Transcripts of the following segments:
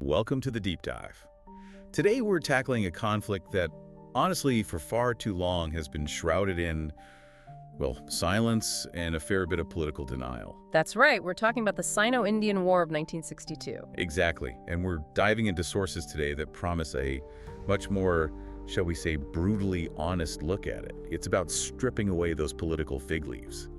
Welcome to the Deep Dive. Today we're tackling a conflict that, honestly, for far too long has been shrouded in, well, silence and a fair bit of political denial. That's right, we're talking about the Sino-Indian War of 1962. Exactly, and we're diving into sources today that promise a much more, shall we say, brutally honest look at it. It's about stripping away those political fig leaves,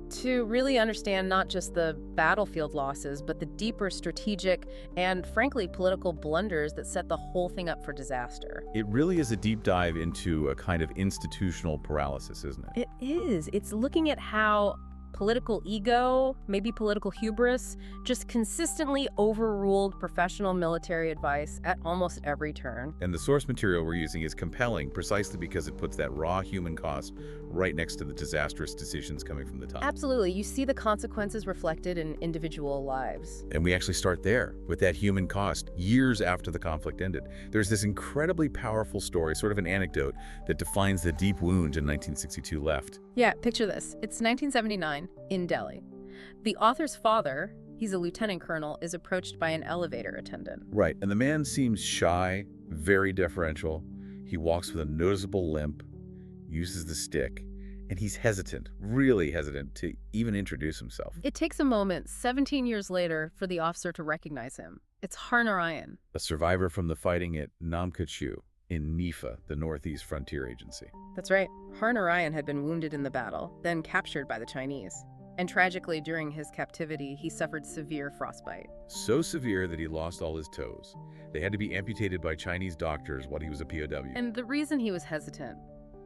To really understand not just the battlefield losses, but the deeper strategic and, frankly, political blunders that set the whole thing up for disaster. It really is a deep dive into a kind of institutional paralysis, isn't it? It is. It's looking at how political ego, maybe political hubris, just consistently overruled professional military advice at almost every turn. And the source material we're using is compelling precisely because it puts that raw human cost right next to the disastrous decisions coming from the top. Absolutely. You see the consequences reflected in individual lives. And we actually start there, with that human cost, years after the conflict ended. There's this incredibly powerful story, sort of an anecdote, that defines the deep wound in 1962 left. Yeah, picture this. It's 1979 in Delhi. The author's father, he's a lieutenant colonel, is approached by an elevator attendant. Right, and the man seems shy, very deferential. He walks with a noticeable limp, uses the stick, and he's hesitant, really hesitant, to even introduce himself. It takes a moment, 17 years later, for the officer to recognize him. It's Harnarayan. A survivor from the fighting at Namkachu in NEFA, the Northeast Frontier Agency. That's right. Harnarayan had been wounded in the battle, then captured by the Chinese. And tragically, during his captivity, he suffered severe frostbite. So severe that he lost all his toes. They had to be amputated by Chinese doctors while he was a POW. And the reason he was hesitant,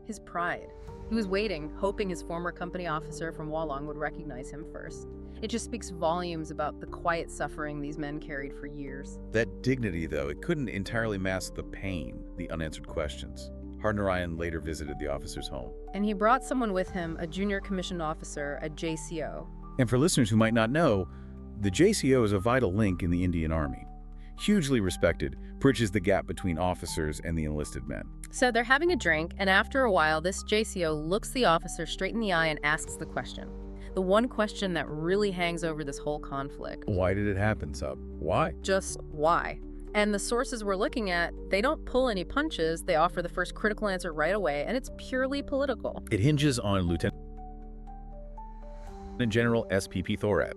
his pride. He was waiting, hoping his former company officer from Walong would recognize him first. It just speaks volumes about the quiet suffering these men carried for years. That dignity, though, it couldn't entirely mask the pain, the unanswered questions. Harnarayan later visited the officer's home. And he brought someone with him, a junior commissioned officer, a JCO. And for listeners who might not know, the JCO is a vital link in the Indian Army. Hugely respected, bridges the gap between officers and the enlisted men. So they're having a drink, and after a while, this JCO looks the officer straight in the eye and asks the question. The one question that really hangs over this whole conflict. Why did it happen, Sub? Why? Just why? And the sources we're looking at, they don't pull any punches. They offer the first critical answer right away, and it's purely political. It hinges on Lieutenant General S.P.P. Thorat.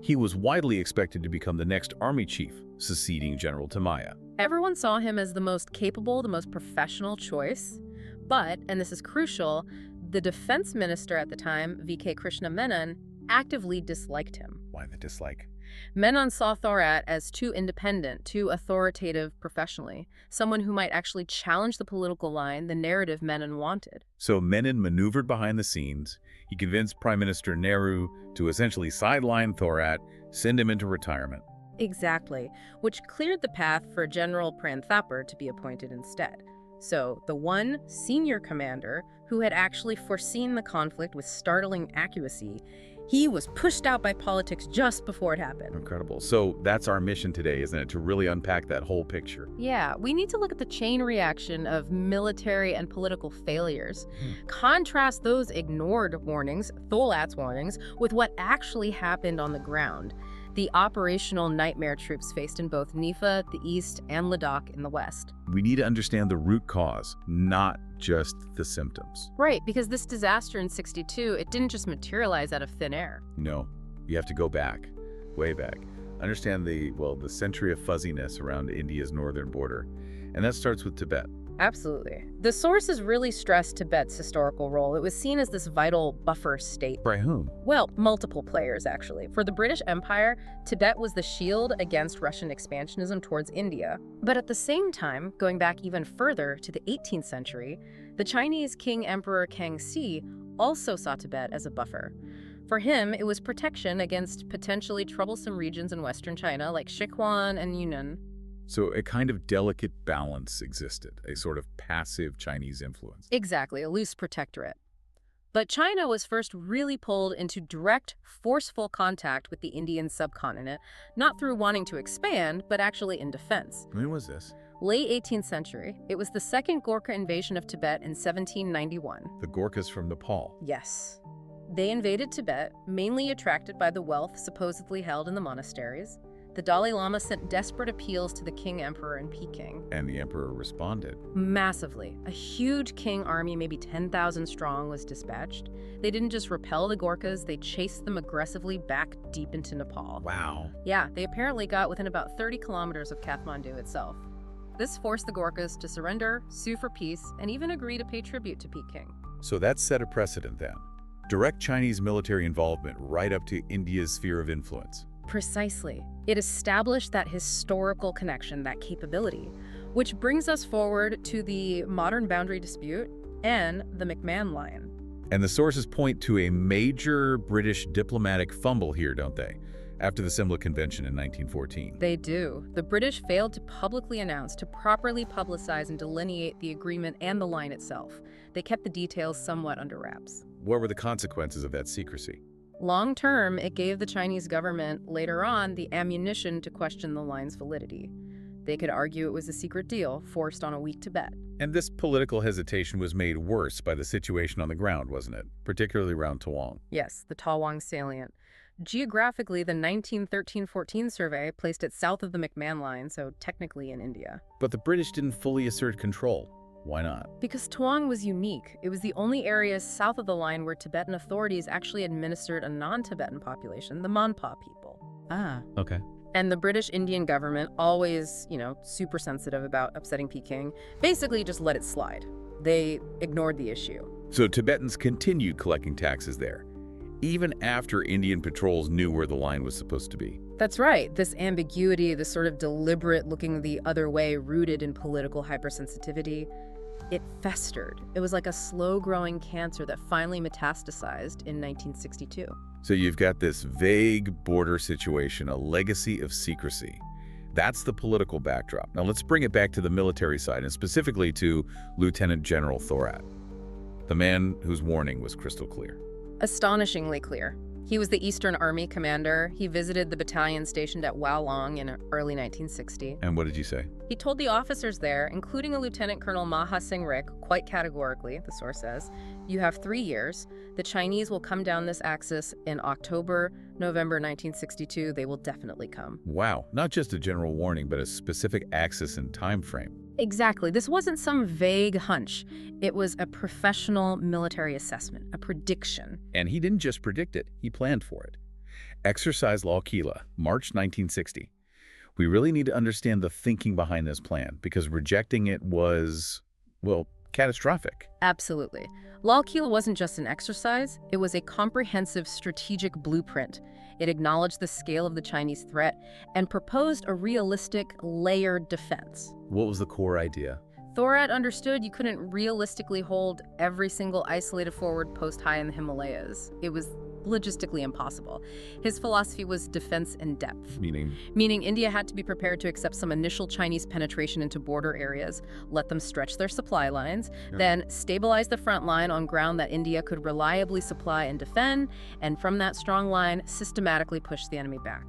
He was widely expected to become the next army chief, succeeding General Tamaya. Everyone saw him as the most capable, the most professional choice. But, and this is crucial, the defense minister at the time, V.K. Krishna Menon, actively disliked him. Why the dislike? Menon saw Thorat as too independent, too authoritative professionally, someone who might actually challenge the political line, the narrative Menon wanted. So Menon maneuvered behind the scenes. He convinced Prime Minister Nehru to essentially sideline Thorat, send him into retirement. Exactly, which cleared the path for General Pran Thapar to be appointed instead. So the one senior commander who had actually foreseen the conflict with startling accuracy, he was pushed out by politics just before it happened. Incredible. So that's our mission today, isn't it? To really unpack that whole picture. Yeah, we need to look at the chain reaction of military and political failures. Contrast those ignored warnings, Thorat's warnings, with what actually happened on the ground. The operational nightmare troops faced in both NEFA, the east, and Ladakh in the west. We need to understand the root cause, not just the symptoms. Right, because this disaster in '62, it didn't just materialize out of thin air. No, you have to go back, way back. Understand the century of fuzziness around India's northern border. And that starts with Tibet. Absolutely. The sources really stressed Tibet's historical role. It was seen as this vital buffer state. By whom? Well, multiple players, actually. For the British Empire, Tibet was the shield against Russian expansionism towards India. But at the same time, going back even further to the 18th century, the Chinese King Emperor Kangxi also saw Tibet as a buffer. For him, it was protection against potentially troublesome regions in western China like Sichuan and Yunnan. So a kind of delicate balance existed, a sort of passive Chinese influence. Exactly, a loose protectorate. But China was first really pulled into direct, forceful contact with the Indian subcontinent, not through wanting to expand, but actually in defense. When was this? Late 18th century. It was the second Gorkha invasion of Tibet in 1791. The Gorkhas from Nepal. Yes. They invaded Tibet, mainly attracted by the wealth supposedly held in the monasteries. The Dalai Lama sent desperate appeals to the king-emperor in Peking. And the emperor responded. Massively. A huge king army, maybe 10,000 strong, was dispatched. They didn't just repel the Gorkhas, they chased them aggressively back deep into Nepal. Wow. Yeah, they apparently got within about 30 kilometers of Kathmandu itself. This forced the Gorkhas to surrender, sue for peace, and even agree to pay tribute to Peking. So that set a precedent then. Direct Chinese military involvement right up to India's sphere of influence. Precisely. It established that historical connection, that capability, which brings us forward to the modern boundary dispute and the McMahon Line. And the sources point to a major British diplomatic fumble here, don't they? After the Simla Convention in 1914. They do. The British failed to publicly announce, to properly publicize and delineate the agreement and the line itself. They kept the details somewhat under wraps. What were the consequences of that secrecy? Long term, it gave the Chinese government, later on, the ammunition to question the line's validity. They could argue it was a secret deal forced on a weak Tibet. And this political hesitation was made worse by the situation on the ground, wasn't it? Particularly around Tawang. Yes, the Tawang salient. Geographically, the 1913-14 survey placed it south of the McMahon Line, so technically in India. But the British didn't fully assert control. Why not? Because Tawang was unique. It was the only area south of the line where Tibetan authorities actually administered a non-Tibetan population, the Monpa people. Okay. And the British Indian government, always, super sensitive about upsetting Peking, basically just let it slide. They ignored the issue. So Tibetans continued collecting taxes there, even after Indian patrols knew where the line was supposed to be. That's right. This ambiguity, this sort of deliberate looking the other way, rooted in political hypersensitivity, it festered. It was like a slow-growing cancer that finally metastasized in 1962. So you've got this vague border situation, a legacy of secrecy. That's the political backdrop. Now let's bring it back to the military side, and specifically to Lieutenant General Thorat, the man whose warning was crystal clear. Astonishingly clear. He was the Eastern Army commander. He visited the battalion stationed at Wowlong in early 1960. And what did you say? He told the officers there, including a Lieutenant Colonel Maha Singh Rik, quite categorically, the source says, "You have 3 years. The Chinese will come down this axis in October, November 1962. They will definitely come." Wow, not just a general warning, but a specific axis and time frame. Exactly. This wasn't some vague hunch. It was a professional military assessment, a prediction. And he didn't just predict it, he planned for it. Exercise Lal Kila, March 1960. We really need to understand the thinking behind this plan, because rejecting it was, well, catastrophic. Absolutely. Lal Kila wasn't just an exercise, it was a comprehensive strategic blueprint. It acknowledged the scale of the Chinese threat and proposed a realistic, layered defense. What was the core idea? Thorat understood you couldn't realistically hold every single isolated forward post high in the Himalayas. It was logistically impossible. His philosophy was defense in depth. Meaning India had to be prepared to accept some initial Chinese penetration into border areas, let them stretch their supply lines, then stabilize the front line on ground that India could reliably supply and defend, and from that strong line, systematically push the enemy back.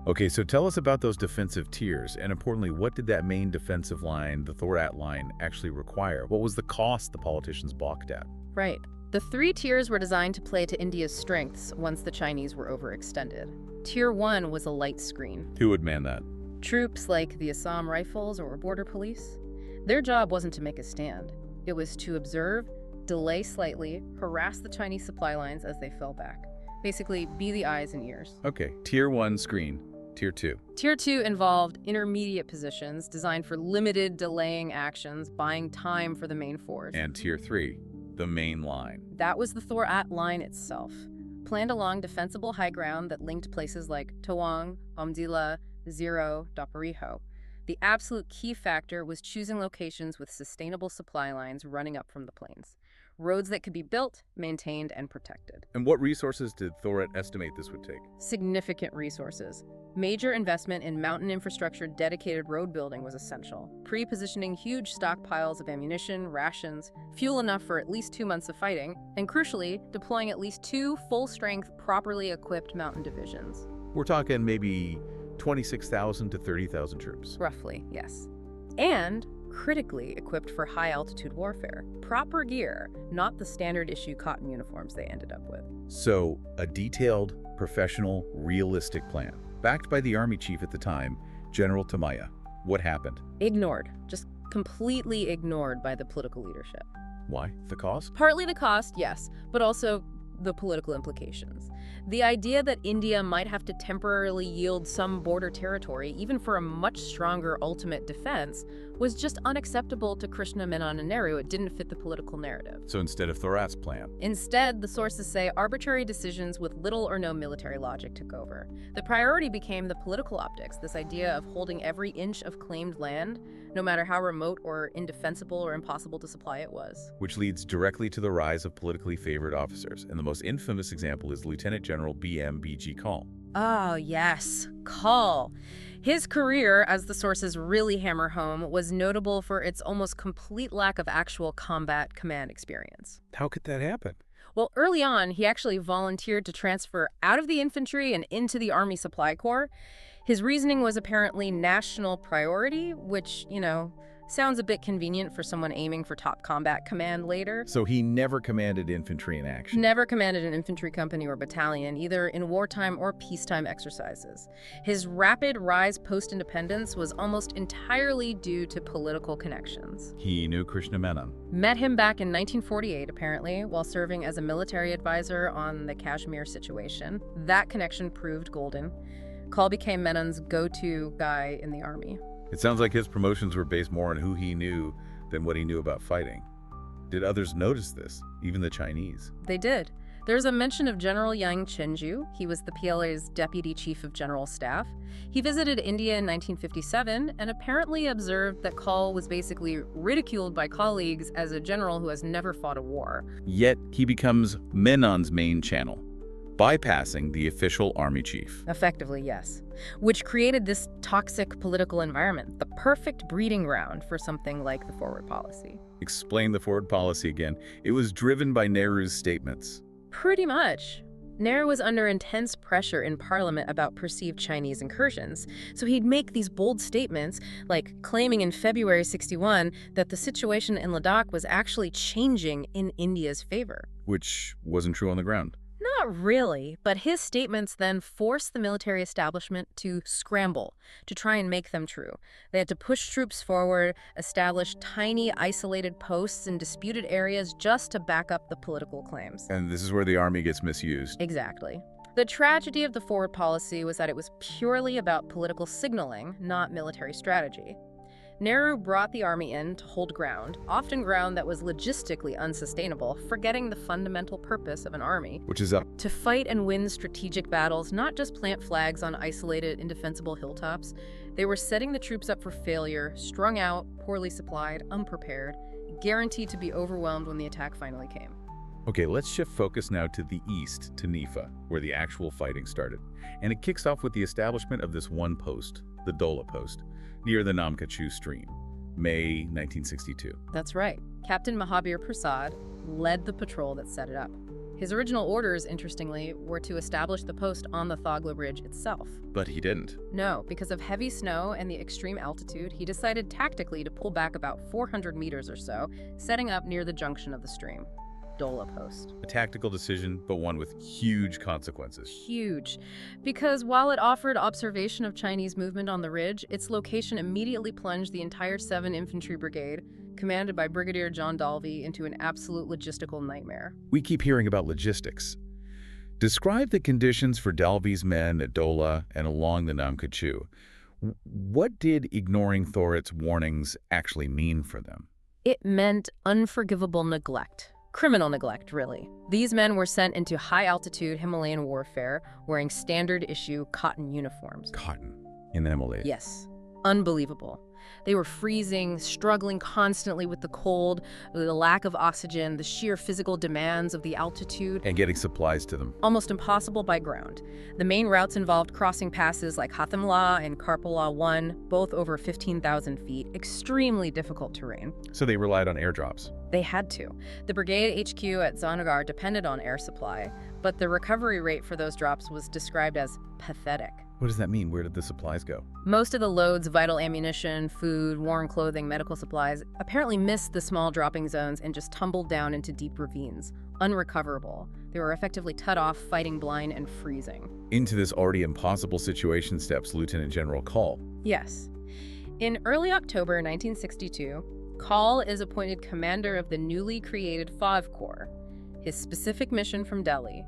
Okay, so tell us about those defensive tiers, and importantly, what did that main defensive line, the Thorat line, actually require? What was the cost the politicians balked at? Right. The 3 tiers were designed to play to India's strengths once the Chinese were overextended. Tier 1 was a light screen. Who would man that? Troops like the Assam Rifles or Border Police. Their job wasn't to make a stand. It was to observe, delay slightly, harass the Chinese supply lines as they fell back. Basically, be the eyes and ears. Okay, Tier 1 screen. Tier 2. Tier 2 involved intermediate positions designed for limited delaying actions, buying time for the main force. And Tier 3, the main line. That was the Thorat line itself, planned along defensible high ground that linked places like Tawang, Omdila, Zero, Dapariho. The absolute key factor was choosing locations with sustainable supply lines running up from the plains. Roads that could be built, maintained, and protected. And what resources did Thorat estimate this would take? Significant resources. Major investment in mountain infrastructure dedicated road building was essential, pre-positioning huge stockpiles of ammunition, rations, fuel enough for at least 2 months of fighting, and crucially, deploying at least 2 full-strength, properly equipped mountain divisions. We're talking maybe 26,000 to 30,000 troops. Roughly, yes. And critically equipped for high-altitude warfare. Proper gear, not the standard-issue cotton uniforms they ended up with. So, a detailed, professional, realistic plan. backed by the army chief at the time, General Tamaya. What happened? Ignored, just completely ignored by the political leadership. Why? The cost? Partly the cost, yes, but also the political implications. The idea that India might have to temporarily yield some border territory, even for a much stronger ultimate defense, was just unacceptable to Krishna Menon and Nehru. It didn't fit the political narrative. So instead of Thorat's plan? Instead, the sources say arbitrary decisions with little or no military logic took over. The priority became the political optics, this idea of holding every inch of claimed land, no matter how remote or indefensible or impossible to supply it was. Which leads directly to the rise of politically favored officers, and the most infamous example is Lieutenant General B.M.B.G. Kaul. Oh, yes, Kaul. His career, as the sources really hammer home, was notable for its almost complete lack of actual combat command experience. How could that happen? Well, early on, he actually volunteered to transfer out of the infantry and into the Army Supply Corps. His reasoning was apparently national priority, which, sounds a bit convenient for someone aiming for top combat command later. So he never commanded infantry in action? Never commanded an infantry company or battalion, either in wartime or peacetime exercises. His rapid rise post-independence was almost entirely due to political connections. He knew Krishna Menon. Met him back in 1948, apparently, while serving as a military advisor on the Kashmir situation. That connection proved golden. Kaul became Menon's go-to guy in the army. It sounds like his promotions were based more on who he knew than what he knew about fighting. Did others notice this, even the Chinese? They did. There's a mention of General Yang Chenju. He was the PLA's deputy chief of general staff. He visited India in 1957 and apparently observed that Kaul was basically ridiculed by colleagues as a general who has never fought a war. Yet he becomes Menon's main channel, bypassing the official army chief. Effectively, yes. Which created this toxic political environment, the perfect breeding ground for something like the forward policy. Explain the forward policy again. It was driven by Nehru's statements. Pretty much. Nehru was under intense pressure in Parliament about perceived Chinese incursions, so he'd make these bold statements, like claiming in February '61 that the situation in Ladakh was actually changing in India's favor. Which wasn't true on the ground. Not really, but his statements then forced the military establishment to scramble to try and make them true. They had to push troops forward, establish tiny, isolated posts in disputed areas just to back up the political claims. And this is where the army gets misused. Exactly. The tragedy of the forward policy was that it was purely about political signaling, not military strategy. Nehru brought the army in to hold ground, often ground that was logistically unsustainable, forgetting the fundamental purpose of an army. Which is up. To fight and win strategic battles, not just plant flags on isolated, indefensible hilltops. They were setting the troops up for failure, strung out, poorly supplied, unprepared, guaranteed to be overwhelmed when the attack finally came. Okay, let's shift focus now to the east, to NEFA, where the actual fighting started. And it kicks off with the establishment of this one post, the Dola Post, near the Namkachu stream, May 1962. That's right. Captain Mahabir Prasad led the patrol that set it up. His original orders, interestingly, were to establish the post on the Thogla Ridge itself. But he didn't. No, because of heavy snow and the extreme altitude, he decided tactically to pull back about 400 meters or so, setting up near the junction of the stream. Dola Post. A tactical decision, but one with huge consequences. Huge. Because while it offered observation of Chinese movement on the ridge, its location immediately plunged the entire 7th Infantry Brigade, commanded by Brigadier John Dalby, into an absolute logistical nightmare. We keep hearing about logistics. Describe the conditions for Dalby's men at Dola and along the Namkachu. What did ignoring Thorat's warnings actually mean for them? It meant unforgivable neglect. Criminal neglect, really. These men were sent into high-altitude Himalayan warfare wearing standard-issue cotton uniforms. Cotton in the Himalayas. Yes. Unbelievable. They were freezing, struggling constantly with the cold, the lack of oxygen, the sheer physical demands of the altitude. And getting supplies to them. Almost impossible by ground. The main routes involved crossing passes like Hathamla and Karpala 1, both over 15,000 feet. Extremely difficult terrain. So they relied on airdrops. They had to. The brigade HQ at Zanagar depended on air supply, but the recovery rate for those drops was described as pathetic. What does that mean? Where did the supplies go? Most of the loads, vital ammunition, food, worn clothing, medical supplies, apparently missed the small dropping zones and just tumbled down into deep ravines, unrecoverable. They were effectively cut off, fighting blind and freezing. Into this already impossible situation steps Lieutenant General Kaul. Yes. In early October 1962, Kaul is appointed commander of the newly created 5 Corps. His specific mission from Delhi: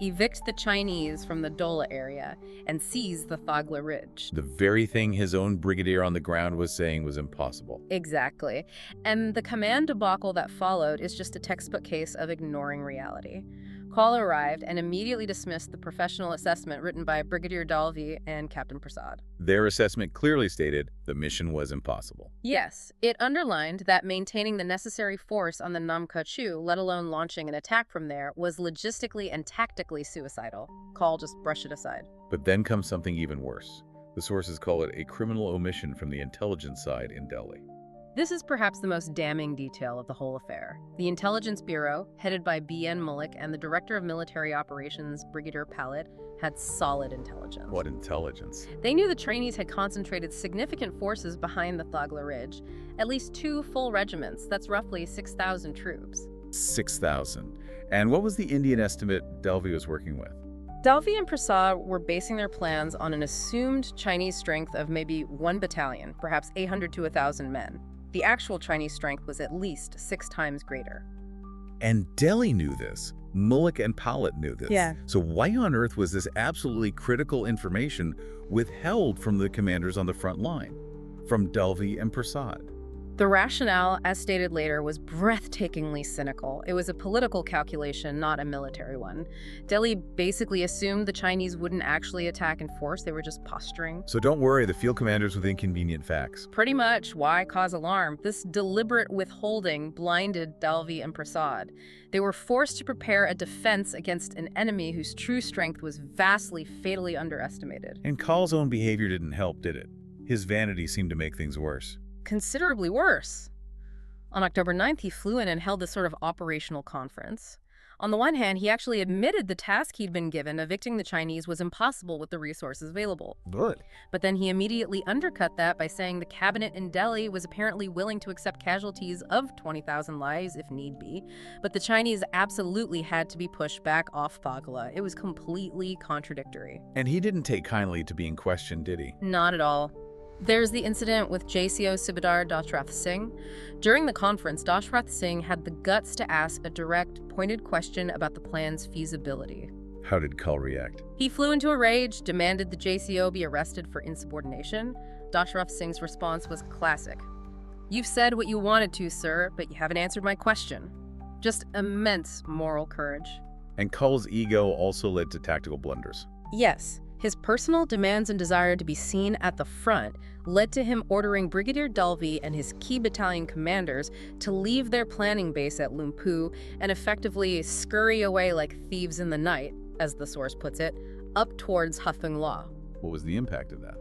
evict the Chinese from the Dola area and seize the Thagla Ridge. The very thing his own brigadier on the ground was saying was impossible. Exactly. And the command debacle that followed is just a textbook case of ignoring reality. Kaul arrived and immediately dismissed the professional assessment written by Brigadier Dalvi and Captain Prasad. Their assessment clearly stated the mission was impossible. Yes, it underlined that maintaining the necessary force on the Nam Kha-Chu, let alone launching an attack from there, was logistically and tactically suicidal. Kaul just brushed it aside. But then comes something even worse. The sources call it a criminal omission from the intelligence side in Delhi. This is perhaps the most damning detail of the whole affair. The Intelligence Bureau, headed by B.N. Mullick, and the Director of Military Operations, Brigadier Pallet, had solid intelligence. What intelligence? They knew the Chinese had concentrated significant forces behind the Thagla Ridge, at least 2 full regiments. That's roughly 6,000 troops. 6,000. And what was the Indian estimate Delvi was working with? Dalvi and Prasad were basing their plans on an assumed Chinese strength of maybe 1 battalion, perhaps 800 to 1,000 men. The actual Chinese strength was at least 6 times greater. And Delhi knew this. Mullick and Pallet knew this. Yeah. So why on earth was this absolutely critical information withheld from the commanders on the front line, from Delvi and Prasad? The rationale, as stated later, was breathtakingly cynical. It was a political calculation, not a military one. Delhi basically assumed the Chinese wouldn't actually attack in force, they were just posturing. So don't worry, the field commanders with inconvenient facts. Pretty much. Why cause alarm? This deliberate withholding blinded Dalvi and Prasad. They were forced to prepare a defense against an enemy whose true strength was vastly, fatally underestimated. And Kaul's own behavior didn't help, did it? His vanity seemed to make things worse. Considerably worse. On October 9th, he flew in and held this sort of operational conference. On the one hand, he actually admitted the task he'd been given, evicting the Chinese, was impossible with the resources available. Good. But then he immediately undercut that by saying the cabinet in Delhi was apparently willing to accept casualties of 20,000 lives if need be, but the Chinese absolutely had to be pushed back off Thagla. It was completely contradictory. And he didn't take kindly to being questioned, did he? Not at all. There's the incident with JCO Subedar Dashrath Singh. During the conference, Dashrath Singh had the guts to ask a direct, pointed question about the plan's feasibility. How did Kaul react? He flew into a rage, demanded the JCO be arrested for insubordination. Dashrath Singh's response was classic. "You've said what you wanted to, sir, but you haven't answered my question." Just immense moral courage. And Kaul's ego also led to tactical blunders. Yes. His personal demands and desire to be seen at the front led to him ordering Brigadier Dalvi and his key battalion commanders to leave their planning base at Lumpu and effectively scurry away like thieves in the night, as the source puts it, up towards Hafeng La. What was the impact of that?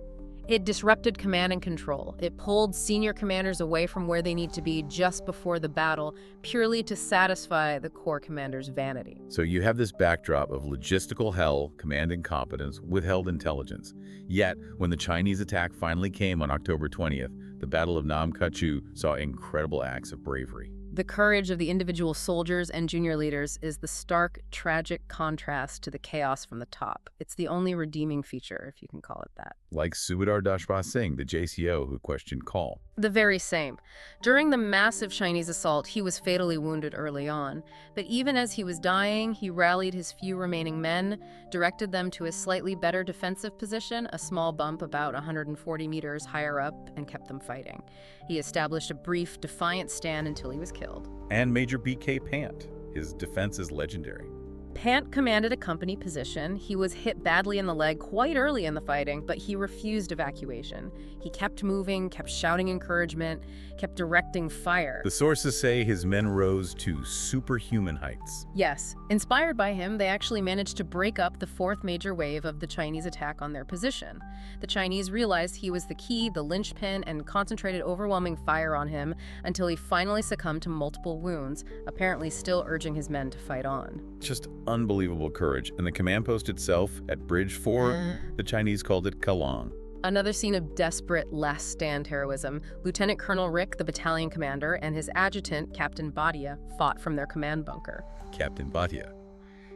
It disrupted command and control. It pulled senior commanders away from where they need to be just before the battle, purely to satisfy the Corps commander's vanity. So you have this backdrop of logistical hell, command incompetence, withheld intelligence. Yet, when the Chinese attack finally came on October 20th, the Battle of Nam Kha-Chu saw incredible acts of bravery. The courage of the individual soldiers and junior leaders is the stark, tragic contrast to the chaos from the top. It's the only redeeming feature, if you can call it that. Like Subedar Dashrath Singh, the JCO who questioned Kaul. The very same. During the massive Chinese assault, he was fatally wounded early on. But even as he was dying, he rallied his few remaining men, directed them to a slightly better defensive position, a small bump about 140 meters higher up, and kept them fighting. He established a brief, defiant stand until he was killed. And Major B.K. Pant. His defense is legendary. Pant commanded a company position. He was hit badly in the leg quite early in the fighting, but he refused evacuation. He kept moving, kept shouting encouragement, kept directing fire. The sources say his men rose to superhuman heights. Yes, inspired by him, they actually managed to break up the 4th major wave of the Chinese attack on their position. The Chinese realized he was the key, the linchpin, and concentrated overwhelming fire on him until he finally succumbed to multiple wounds, apparently still urging his men to fight on. Just unbelievable courage, and the command post itself at Bridge 4, the Chinese called it Kaul. Another scene of desperate last-stand heroism. Lieutenant Colonel Rick, the battalion commander, and his adjutant, Captain Bhatia, fought from their command bunker. Captain Bhatia.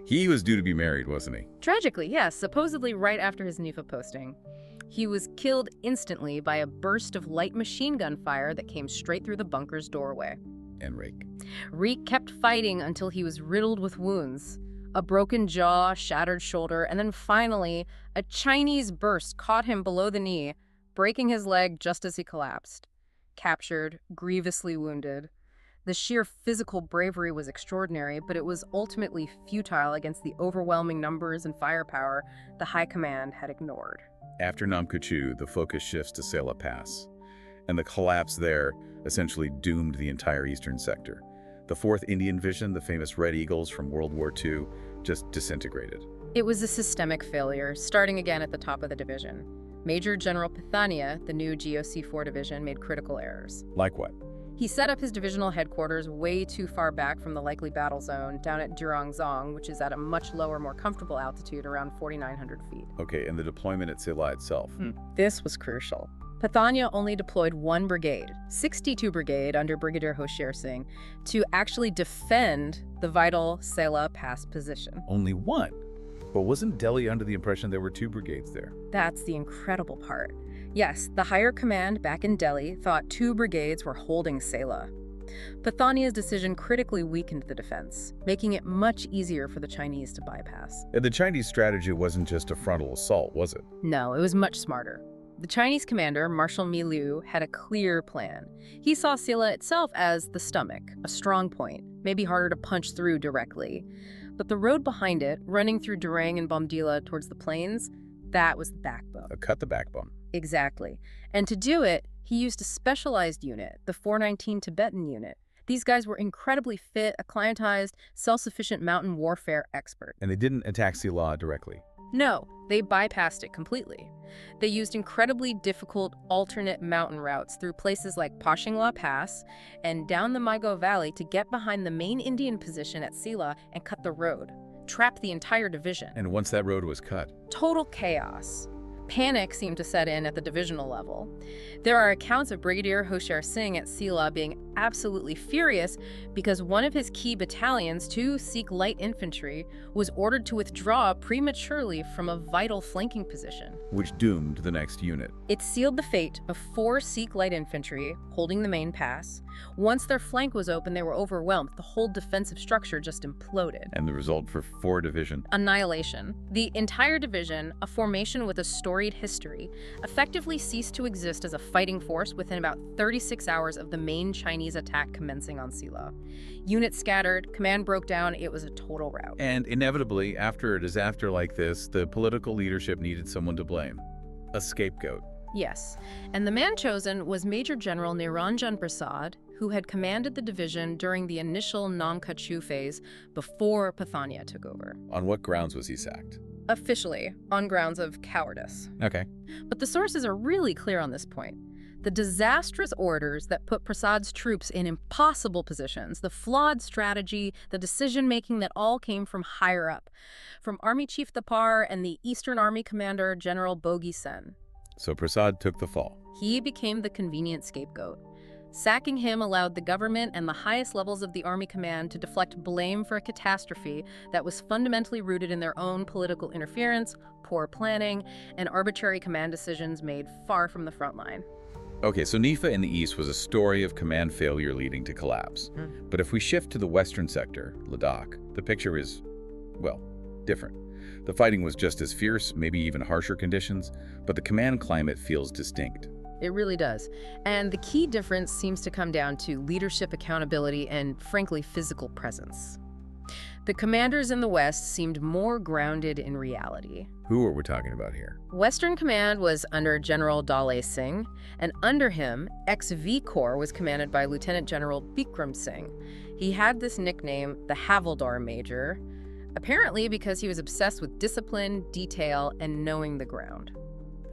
He was due to be married, wasn't he? Tragically, yes, supposedly right after his NEFA posting. He was killed instantly by a burst of light machine gun fire that came straight through the bunker's doorway. And Rick. Rick kept fighting until he was riddled with wounds. A broken jaw, shattered shoulder, and then finally, a Chinese burst caught him below the knee, breaking his leg just as he collapsed. Captured, grievously wounded. The sheer physical bravery was extraordinary, but it was ultimately futile against the overwhelming numbers and firepower the High Command had ignored. After Namkuchu, the focus shifts to Sela Pass, and the collapse there essentially doomed the entire eastern sector. The 4th Indian Division, the famous Red Eagles from World War II, just disintegrated. It was a systemic failure, starting again at the top of the division. Major General Pithania, the new GOC-4 division, made critical errors. Like what? He set up his divisional headquarters way too far back from the likely battle zone, down at Durangzong, which is at a much lower, more comfortable altitude, around 4,900 feet. Okay, and the deployment at Sela itself? This was crucial. Pithania only deployed 1 brigade, 62 Brigade under Brigadier Hoshir Singh, to actually defend the vital Sela Pass position. Only 1? But wasn't Delhi under the impression there were 2 brigades there? That's the incredible part. Yes, the higher command back in Delhi thought 2 brigades were holding Sela. Pithania's decision critically weakened the defense, making it much easier for the Chinese to bypass. And the Chinese strategy wasn't just a frontal assault, was it? No, it was much smarter. The Chinese commander, Marshal Mi Liu, had a clear plan. He saw Sela itself as the stomach, a strong point, maybe harder to punch through directly. But the road behind it, running through Durang and Bomdila towards the plains, that was the backbone. Cut the backbone. Exactly. And to do it, he used a specialized unit, the 419 Tibetan unit. These guys were incredibly fit, acclimatized, self-sufficient mountain warfare experts. And they didn't attack Sela directly? No, they bypassed it completely. They used incredibly difficult alternate mountain routes through places like Pashingla Pass and down the Maigo Valley to get behind the main Indian position at Sela and cut the road, trap the entire division. And once that road was cut? Total chaos. Panic seemed to set in at the divisional level. There are accounts of Brigadier Hoshir Singh at Sela being absolutely furious because one of his key battalions, 2 Sikh light infantry, was ordered to withdraw prematurely from a vital flanking position. Which doomed the next unit. It sealed the fate of 4 Sikh light infantry holding the main pass. Once their flank was open, they were overwhelmed. The whole defensive structure just imploded. And the result for 4 division? Annihilation. The entire division, a formation with a storied history, effectively ceased to exist as a fighting force within about 36 hours of the main Chinese attack commencing on Sela. Units scattered, command broke down, it was a total rout. And inevitably, after a disaster like this, the political leadership needed someone to blame. A scapegoat. Yes, and the man chosen was Major General Niranjan Prasad, who had commanded the division during the initial Namkuchu phase before Pithania took over. On what grounds was he sacked? Officially, on grounds of cowardice. Okay. But the sources are really clear on this point. The disastrous orders that put Prasad's troops in impossible positions, the flawed strategy, the decision-making that all came from higher up, from Army Chief Thapar and the Eastern Army Commander General Bogi Sen. So Prasad took the fall. He became the convenient scapegoat. Sacking him allowed the government and the highest levels of the Army Command to deflect blame for a catastrophe that was fundamentally rooted in their own political interference, poor planning, and arbitrary command decisions made far from the front line. Okay, so NEFA in the east was a story of command failure leading to collapse. But if we shift to the western sector, Ladakh, the picture is, well, different. The fighting was just as fierce, maybe even harsher conditions, but the command climate feels distinct. It really does. And the key difference seems to come down to leadership accountability and, frankly, physical presence. The commanders in the West seemed more grounded in reality. Who are we talking about here? Western Command was under General Dale Singh, and under him, ex-V Corps was commanded by Lieutenant General Bikram Singh. He had this nickname, the Havildar Major, apparently because he was obsessed with discipline, detail, and knowing the ground.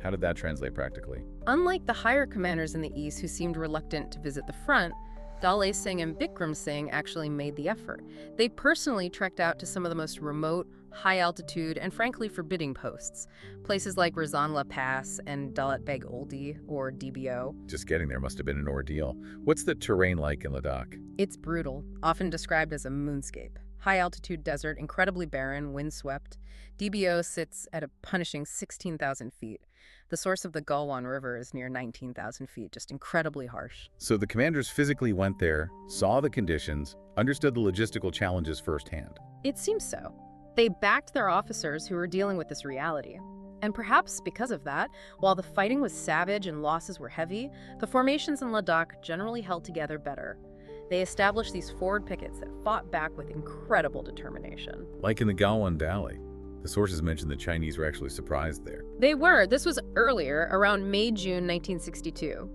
How did that translate practically? Unlike the higher commanders in the East who seemed reluctant to visit the front, Dale Singh and Bikram Singh actually made the effort. They personally trekked out to some of the most remote, high-altitude, and frankly forbidding posts, places like Razanla Pass and Dalat Beg Oldi, or DBO. Just getting there must have been an ordeal. What's the terrain like in Ladakh? It's brutal, often described as a moonscape. High-altitude desert, incredibly barren, windswept. DBO sits at a punishing 16,000 feet. The source of the Galwan River is near 19,000 feet, just incredibly harsh. So the commanders physically went there, saw the conditions, understood the logistical challenges firsthand. It seems so. They backed their officers who were dealing with this reality. And perhaps because of that, while the fighting was savage and losses were heavy, the formations in Ladakh generally held together better. They established these forward pickets that fought back with incredible determination. Like in the Galwan Valley. The sources mention the Chinese were actually surprised there. They were. This was earlier, around May-June 1962.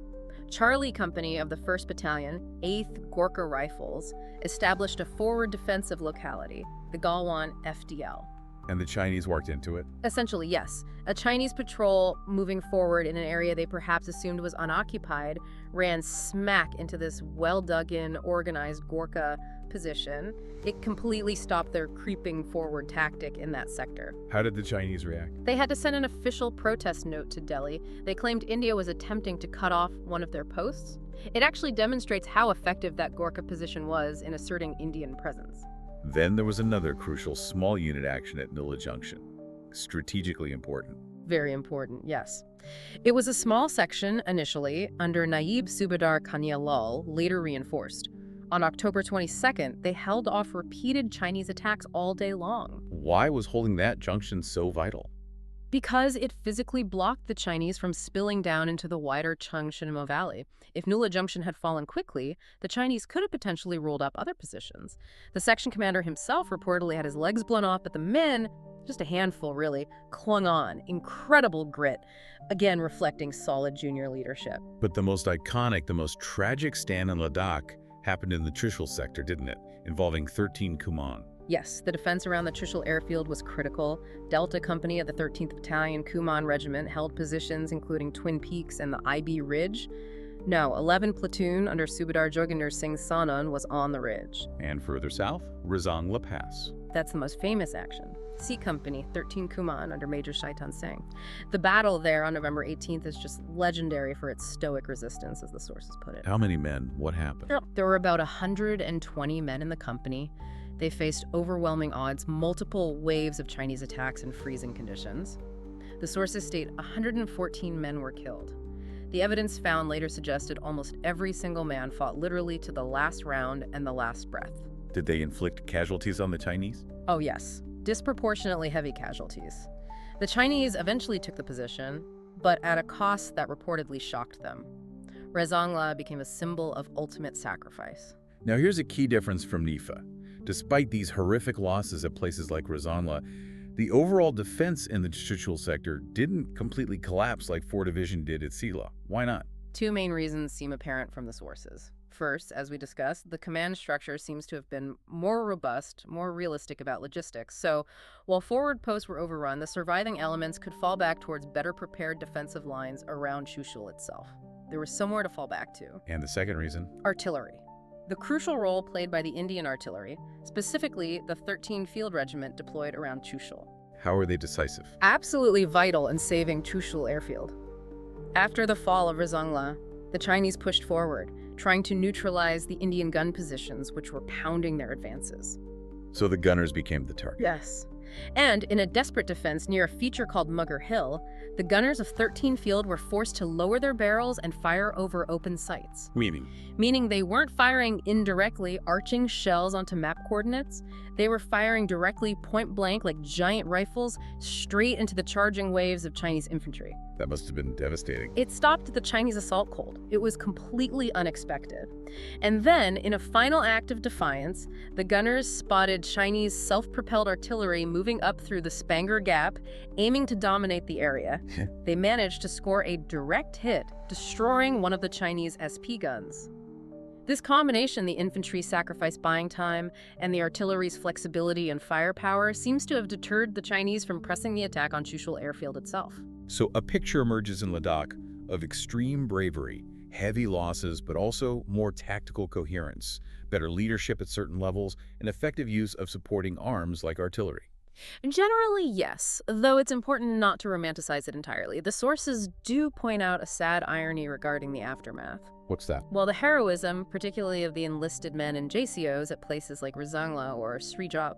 Charlie Company of the 1st Battalion, 8th Gorkha Rifles, established a forward defensive locality, the Galwan FDL. And the Chinese walked into it? Essentially, yes. A Chinese patrol moving forward in an area they perhaps assumed was unoccupied ran smack into this well-dug-in, organized Gorkha position. It completely stopped their creeping forward tactic in that sector. How did the Chinese react? They had to send an official protest note to Delhi. They claimed India was attempting to cut off one of their posts. It actually demonstrates how effective that Gorkha position was in asserting Indian presence. Then there was another crucial small unit action at Nula Junction. Strategically important. Very important, yes. It was a small section initially under Naib Subedar Kanya Lal, later reinforced. On October 22nd, they held off repeated Chinese attacks all day long. Why was holding that junction so vital? Because it physically blocked the Chinese from spilling down into the wider Changshanmo Valley. If Nula Junction had fallen quickly, the Chinese could have potentially rolled up other positions. The section commander himself reportedly had his legs blown off, but the men, just a handful really, clung on. Incredible grit, again reflecting solid junior leadership. But the most iconic, the most tragic stand in Ladakh happened in the Trishul sector, didn't it? Involving 13 Kuman. Yes, the defense around the Trishul airfield was critical. Delta Company of the 13th Battalion Kuman Regiment held positions including Twin Peaks and the IB Ridge. No, 11 Platoon under Subedar Joginder Singh Sanan was on the ridge. And further south, Razanla Pass. That's the most famous action. C Company, 13 Kuman under Major Shaitan Singh. The battle there on November 18th is just legendary for its stoic resistance, as the sources put it. How many men? What happened? There were about 120 men in the company. They faced overwhelming odds, multiple waves of Chinese attacks and freezing conditions. The sources state 114 men were killed. The evidence found later suggested almost every single man fought literally to the last round and the last breath. Did they inflict casualties on the Chinese? Oh yes, disproportionately heavy casualties. The Chinese eventually took the position, but at a cost that reportedly shocked them. Razangla became a symbol of ultimate sacrifice. Now here's a key difference from NEFA. Despite these horrific losses at places like Razanla, the overall defense in the Trishul sector didn't completely collapse like 4 Division did at Sila. Why not? Two main reasons seem apparent from the sources. First, as we discussed, the command structure seems to have been more robust, more realistic about logistics. So, while forward posts were overrun, the surviving elements could fall back towards better prepared defensive lines around Chushul itself. There was somewhere to fall back to. And the second reason? Artillery. The crucial role played by the Indian artillery, specifically the 13 Field Regiment deployed around Chushul. How are they decisive? Absolutely vital in saving Chushul airfield. After the fall of Razangla, the Chinese pushed forward, trying to neutralize the Indian gun positions, which were pounding their advances. So the gunners became the target. Yes. And in a desperate defense near a feature called Mugger Hill, the gunners of 13 Field were forced to lower their barrels and fire over open sights. Meaning they weren't firing indirectly, arching shells onto map coordinates. They were firing directly point blank like giant rifles straight into the charging waves of Chinese infantry. That must have been devastating. It stopped the Chinese assault cold. It was completely unexpected. And then, in a final act of defiance, the gunners spotted Chinese self-propelled artillery moving up through the Spanger Gap, aiming to dominate the area. They managed to score a direct hit, destroying one of the Chinese SP guns. This combination, the infantry's sacrifice buying time and the artillery's flexibility and firepower, seems to have deterred the Chinese from pressing the attack on Chushul airfield itself. So a picture emerges in Ladakh of extreme bravery, Heavy losses, but also more tactical coherence, better leadership at certain levels, and effective use of supporting arms like artillery. Generally, yes, though it's important not to romanticize it entirely. The sources do point out a sad irony regarding the aftermath. What's that? While the heroism, particularly of the enlisted men and JCOs at places like Rizangla or Srijap,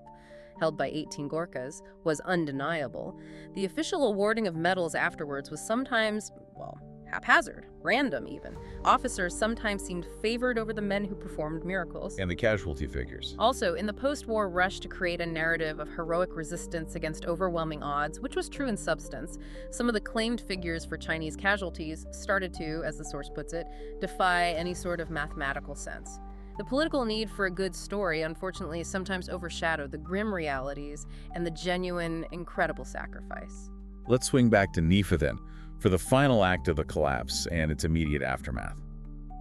held by 18 Gorkhas, was undeniable, the official awarding of medals afterwards was sometimes, well, haphazard, random even. Officers sometimes seemed favored over the men who performed miracles. And the casualty figures. Also, in the post-war rush to create a narrative of heroic resistance against overwhelming odds, which was true in substance, some of the claimed figures for Chinese casualties started to, as the source puts it, defy any sort of mathematical sense. The political need for a good story, unfortunately, sometimes overshadowed the grim realities and the genuine, incredible sacrifice. Let's swing back to NEFA then, for the final act of the collapse and its immediate aftermath.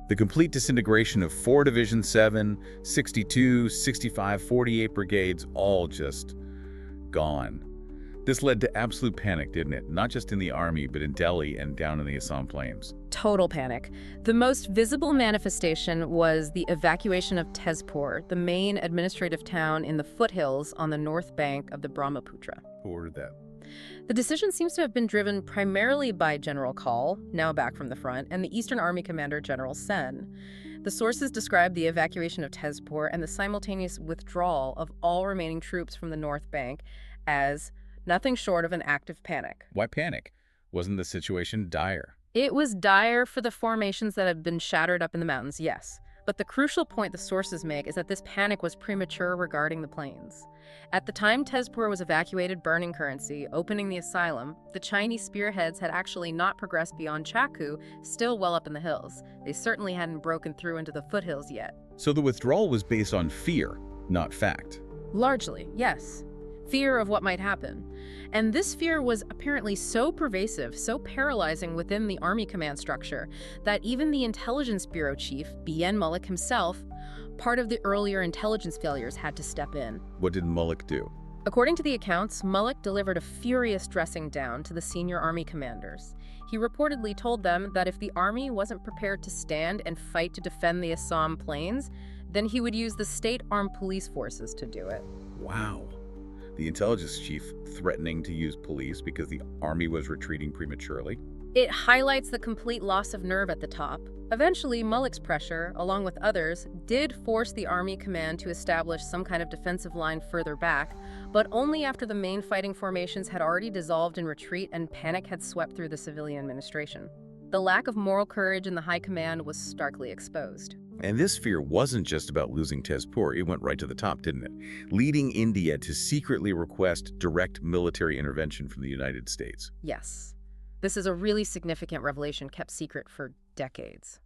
The complete disintegration of 4 Division 7, 62, 65, 48 brigades, all just gone. This led to absolute panic, didn't it? Not just in the army, but in Delhi and down in the Assam plains. Total panic. The most visible manifestation was the evacuation of Tezpur, the main administrative town in the foothills on the north bank of the Brahmaputra. Who ordered that? The decision seems to have been driven primarily by General Kaul, now back from the front, and the Eastern Army Commander General Sen. The sources describe the evacuation of Tezpur and the simultaneous withdrawal of all remaining troops from the North Bank as nothing short of an act of panic. Why panic? Wasn't the situation dire? It was dire for the formations that had been shattered up in the mountains, yes. But the crucial point the sources make is that this panic was premature regarding the plains. At the time Tezpur was evacuated burning currency, opening the asylum, the Chinese spearheads had actually not progressed beyond Chaku, still well up in the hills. They certainly hadn't broken through into the foothills yet. So the withdrawal was based on fear, not fact. Largely, yes. Fear of what might happen. And this fear was apparently so pervasive, so paralyzing within the army command structure, that even the intelligence bureau chief, B.N. Mullik himself, part of the earlier intelligence failures, had to step in. What did Mullik do? According to the accounts, Mullik delivered a furious dressing down to the senior army commanders. He reportedly told them that if the army wasn't prepared to stand and fight to defend the Assam plains, then he would use the state armed police forces to do it. Wow. The intelligence chief threatening to use police because the army was retreating prematurely? It highlights the complete loss of nerve at the top. Eventually, Mullik's pressure, along with others, did force the army command to establish some kind of defensive line further back, but only after the main fighting formations had already dissolved in retreat and panic had swept through the civilian administration. The lack of moral courage in the high command was starkly exposed. And this fear wasn't just about losing Tezpur, it went right to the top, didn't it? Leading India to secretly request direct military intervention from the United States. Yes. This is a really significant revelation kept secret for decades.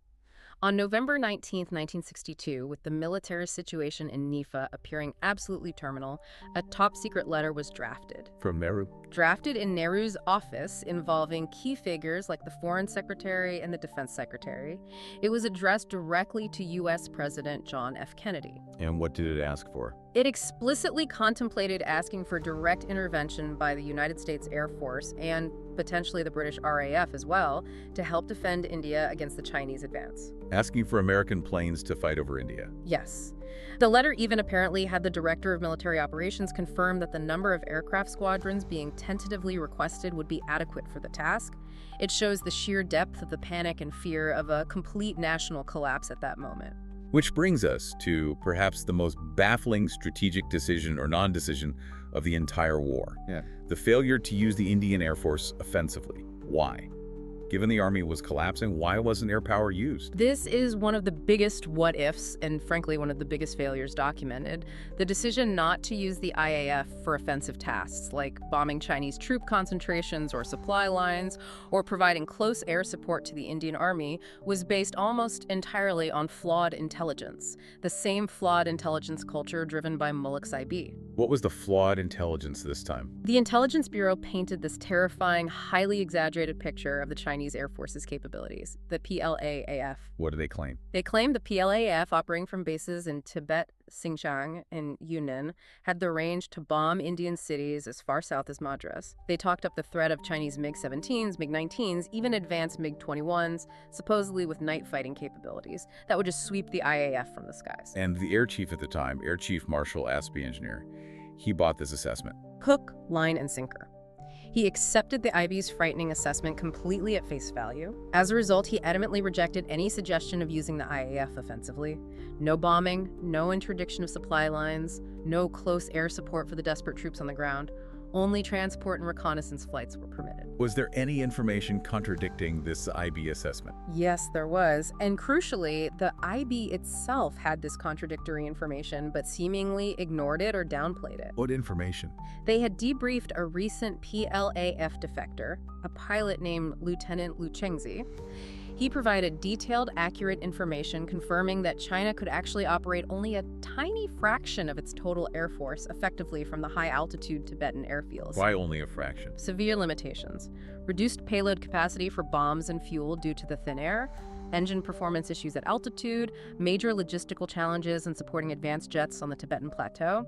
On November 19, 1962, with the military situation in NEFA appearing absolutely terminal, a top-secret letter was drafted. From Nehru? Drafted in Nehru's office, involving key figures like the Foreign Secretary and the Defense Secretary. It was addressed directly to U.S. President John F. Kennedy. And what did it ask for? It explicitly contemplated asking for direct intervention by the United States Air Force and potentially the British RAF as well to help defend India against the Chinese advance. Asking for American planes to fight over India. Yes. The letter even apparently had the Director of Military Operations confirm that the number of aircraft squadrons being tentatively requested would be adequate for the task. It shows the sheer depth of the panic and fear of a complete national collapse at that moment. Which brings us to perhaps the most baffling strategic decision or non-decision of the entire war. The failure to use the Indian Air Force offensively. Why? Given the army was collapsing, why wasn't air power used? This is one of the biggest what-ifs, and frankly one of the biggest failures documented. The decision not to use the IAF for offensive tasks, like bombing Chinese troop concentrations or supply lines, or providing close air support to the Indian Army, was based almost entirely on flawed intelligence, the same flawed intelligence culture driven by Mullik's IB. What was the flawed intelligence this time? The Intelligence Bureau painted this terrifying, highly exaggerated picture of the Chinese Chinese Air Force's capabilities, the PLAAF. What do they claim? They claimed the PLAAF, operating from bases in Tibet, Xinjiang, and Yunnan, had the range to bomb Indian cities as far south as Madras. They talked up the threat of Chinese MiG-17s, MiG-19s, even advanced MiG-21s, supposedly with night fighting capabilities, that would just sweep the IAF from the skies. And the air chief at the time, Air Chief Marshal Aspey Engineer, he bought this assessment. Hook, line, and sinker. He accepted the IB's frightening assessment completely at face value. As a result, he adamantly rejected any suggestion of using the IAF offensively. No bombing, no interdiction of supply lines, no close air support for the desperate troops on the ground. Only transport and reconnaissance flights were permitted. Was there any information contradicting this IB assessment? Yes, there was. And crucially, the IB itself had this contradictory information, but seemingly ignored it or downplayed it. What information? They had debriefed a recent PLAF defector, a pilot named Lieutenant Liu Chengzi. He provided detailed, accurate information confirming that China could actually operate only a tiny fraction of its total air force effectively from the high-altitude Tibetan airfields. Why only a fraction? Severe limitations. Reduced payload capacity for bombs and fuel due to the thin air, engine performance issues at altitude, major logistical challenges in supporting advanced jets on the Tibetan plateau.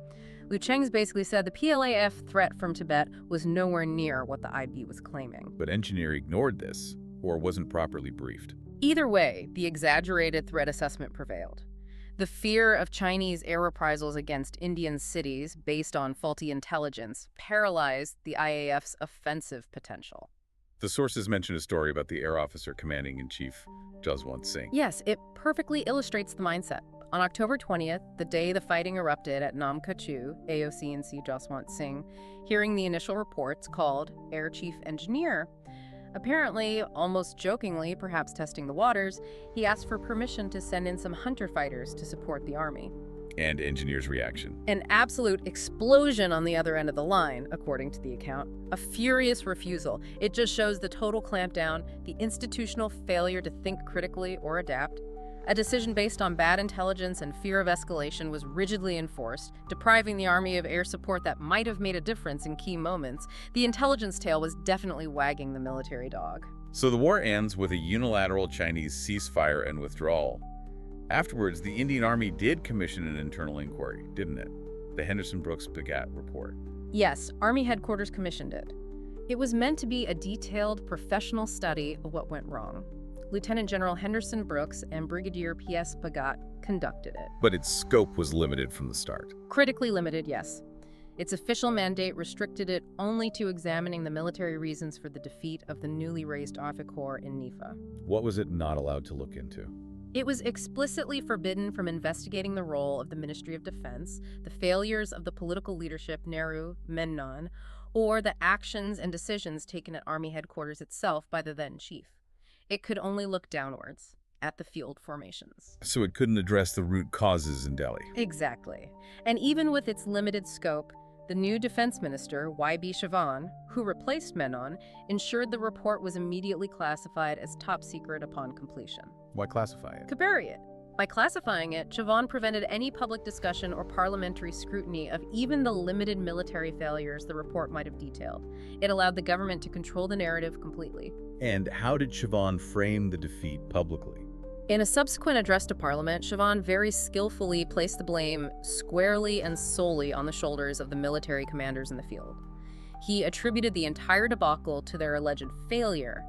Liu Cheng's basically said the PLAF threat from Tibet was nowhere near what the IB was claiming. But engineer ignored this, or wasn't properly briefed. Either way, the exaggerated threat assessment prevailed. The fear of Chinese air reprisals against Indian cities based on faulty intelligence paralyzed the IAF's offensive potential. The sources mention a story about the air officer commanding-in-chief, Jaswant Singh. Yes, it perfectly illustrates the mindset. On October 20th, the day the fighting erupted at Nam Kachu, AOC&C Jaswant Singh, hearing the initial reports, called Air Chief Engineer. Apparently, almost jokingly, perhaps testing the waters, he asked for permission to send in some hunter fighters to support the army. And engineer's reaction. An absolute explosion on the other end of the line, according to the account. A furious refusal. It just shows the total clampdown, the institutional failure to think critically or adapt. A decision based on bad intelligence and fear of escalation was rigidly enforced, depriving the army of air support that might have made a difference in key moments. The intelligence tail was definitely wagging the military dog. So the war ends with a unilateral Chinese ceasefire and withdrawal. Afterwards, the Indian Army did commission an internal inquiry, didn't it? The Henderson-Brooks-Bagat report. Yes, Army headquarters commissioned it. It was meant to be a detailed, professional study of what went wrong. Lieutenant General Henderson Brooks and Brigadier P.S. Bagat conducted it. But its scope was limited from the start. Critically limited, yes. Its official mandate restricted it only to examining the military reasons for the defeat of the newly raised Army Corps in NEFA. What was it not allowed to look into? It was explicitly forbidden from investigating the role of the Ministry of Defense, the failures of the political leadership Nehru, Menon, or the actions and decisions taken at Army headquarters itself by the then chief. It could only look downwards, at the field formations. So it couldn't address the root causes in Delhi. Exactly. And even with its limited scope, the new defense minister, Y.B. Chavan, who replaced Menon, ensured the report was immediately classified as top secret upon completion. Why classify it? To bury it. By classifying it, Chavan prevented any public discussion or parliamentary scrutiny of even the limited military failures the report might have detailed. It allowed the government to control the narrative completely. And how did Chavan frame the defeat publicly? In a subsequent address to Parliament, Chavan very skillfully placed the blame squarely and solely on the shoulders of the military commanders in the field. He attributed the entire debacle to their alleged failure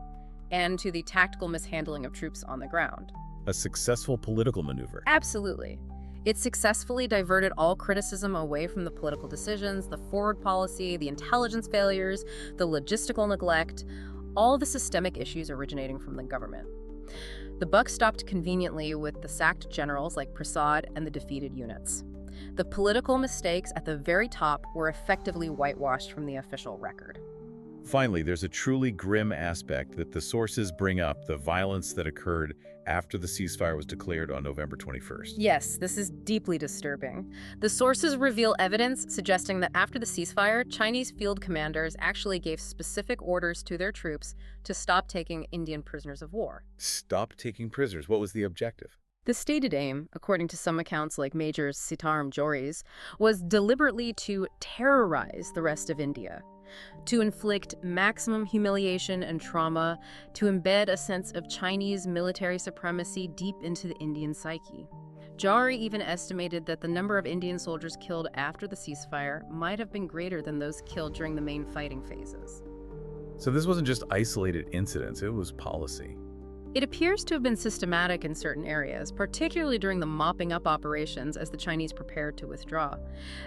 and to the tactical mishandling of troops on the ground. A successful political maneuver. Absolutely. It successfully diverted all criticism away from the political decisions, the forward policy, the intelligence failures, the logistical neglect, all the systemic issues originating from the government. The buck stopped conveniently with the sacked generals like Prasad and the defeated units. The political mistakes at the very top were effectively whitewashed from the official record. Finally, there's a truly grim aspect that the sources bring up, the violence that occurred after the ceasefire was declared on November 21st. Yes, this is deeply disturbing. The sources reveal evidence suggesting that after the ceasefire, Chinese field commanders actually gave specific orders to their troops to stop taking Indian prisoners of war. Stop taking prisoners. What was the objective? The stated aim, according to some accounts like Major Sitaram Jory's, was deliberately to terrorize the rest of India. to inflict maximum humiliation and trauma, to embed a sense of Chinese military supremacy deep into the Indian psyche. Jari even estimated that the number of Indian soldiers killed after the ceasefire might have been greater than those killed during the main fighting phases. So this wasn't just isolated incidents, it was policy. It appears to have been systematic in certain areas, particularly during the mopping up operations as the Chinese prepared to withdraw.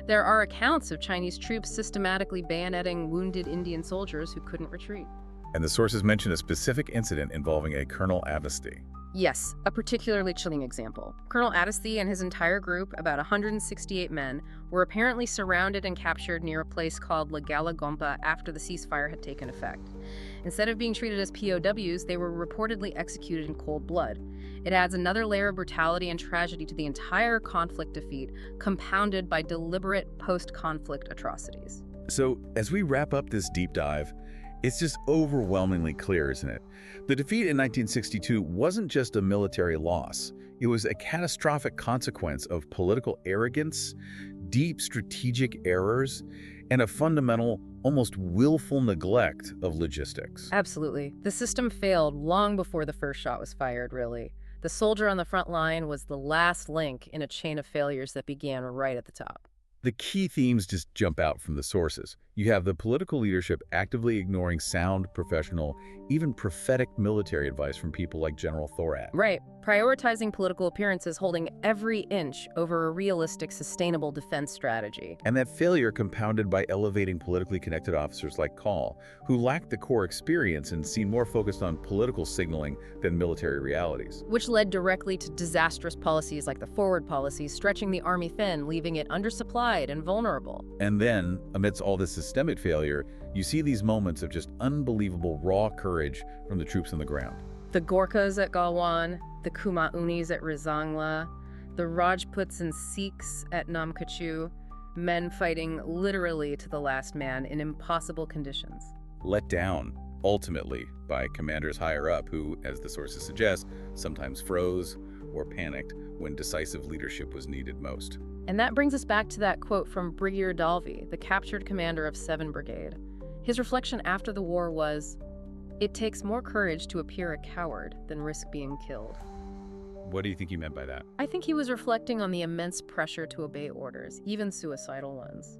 There are accounts of Chinese troops systematically bayoneting wounded Indian soldiers who couldn't retreat. And the sources mention a specific incident involving a Colonel Avesty. Yes, a particularly chilling example. Colonel Adesty and his entire group, about 168 men, were apparently surrounded and captured near a place called La Galagompa after the ceasefire had taken effect. Instead of being treated as POWs, they were reportedly executed in cold blood. It adds another layer of brutality and tragedy to the entire conflict defeat, compounded by deliberate post-conflict atrocities. So, as we wrap up this deep dive, it's just overwhelmingly clear, isn't it? The defeat in 1962 wasn't just a military loss. It was a catastrophic consequence of political arrogance, deep strategic errors, and a fundamental, almost willful neglect of logistics. Absolutely. The system failed long before the first shot was fired, really. The soldier on the front line was the last link in a chain of failures that began right at the top. The key themes just jump out from the sources. You have the political leadership actively ignoring sound, professional, even prophetic military advice from people like General Thorat. Right. Prioritizing political appearances, holding every inch over a realistic, sustainable defense strategy. And that failure compounded by elevating politically connected officers like Kaul, who lacked the core experience and seemed more focused on political signaling than military realities. Which led directly to disastrous policies like the forward policies, stretching the army thin, leaving it undersupplied and vulnerable. And then, amidst all this systemic failure, you see these moments of just unbelievable raw courage from the troops on the ground. The Gorkhas at Galwan, the Kumaunis at Rizangla, the Rajputs and Sikhs at Namkachu, men fighting literally to the last man in impossible conditions. Let down, ultimately, by commanders higher up who, as the sources suggest, sometimes froze or panicked when decisive leadership was needed most. And that brings us back to that quote from Brigadier Dalvi, the captured commander of 7 Brigade. His reflection after the war was, "It takes more courage to appear a coward than risk being killed." What do you think he meant by that? I think he was reflecting on the immense pressure to obey orders, even suicidal ones.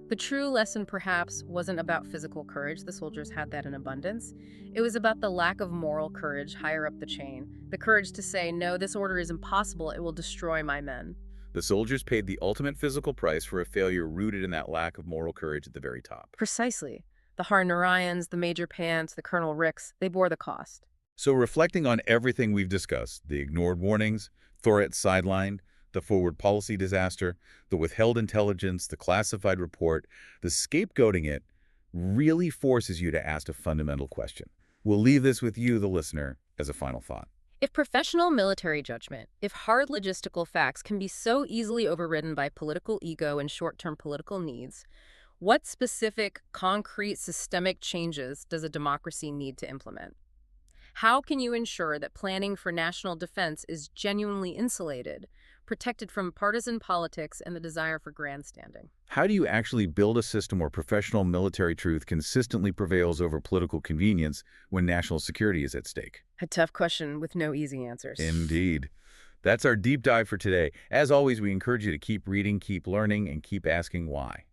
The true lesson, perhaps, wasn't about physical courage. The soldiers had that in abundance. It was about the lack of moral courage higher up the chain, the courage to say, no, this order is impossible, it will destroy my men. The soldiers paid the ultimate physical price for a failure rooted in that lack of moral courage at the very top. Precisely. The Har Narayans, the Major Pants, the Colonel Ricks, they bore the cost. So reflecting on everything we've discussed, the ignored warnings, Thorat sidelined, the forward policy disaster, the withheld intelligence, the classified report, the scapegoating it really forces you to ask a fundamental question. We'll leave this with you, the listener, as a final thought. If professional military judgment, if hard logistical facts can be so easily overridden by political ego and short-term political needs, what specific, concrete, systemic changes does a democracy need to implement? How can you ensure that planning for national defense is genuinely insulated, protected from partisan politics and the desire for grandstanding? How do you actually build a system where professional military truth consistently prevails over political convenience when national security is at stake? A tough question with no easy answers. Indeed. That's our deep dive for today. As always, we encourage you to keep reading, keep learning, and keep asking why.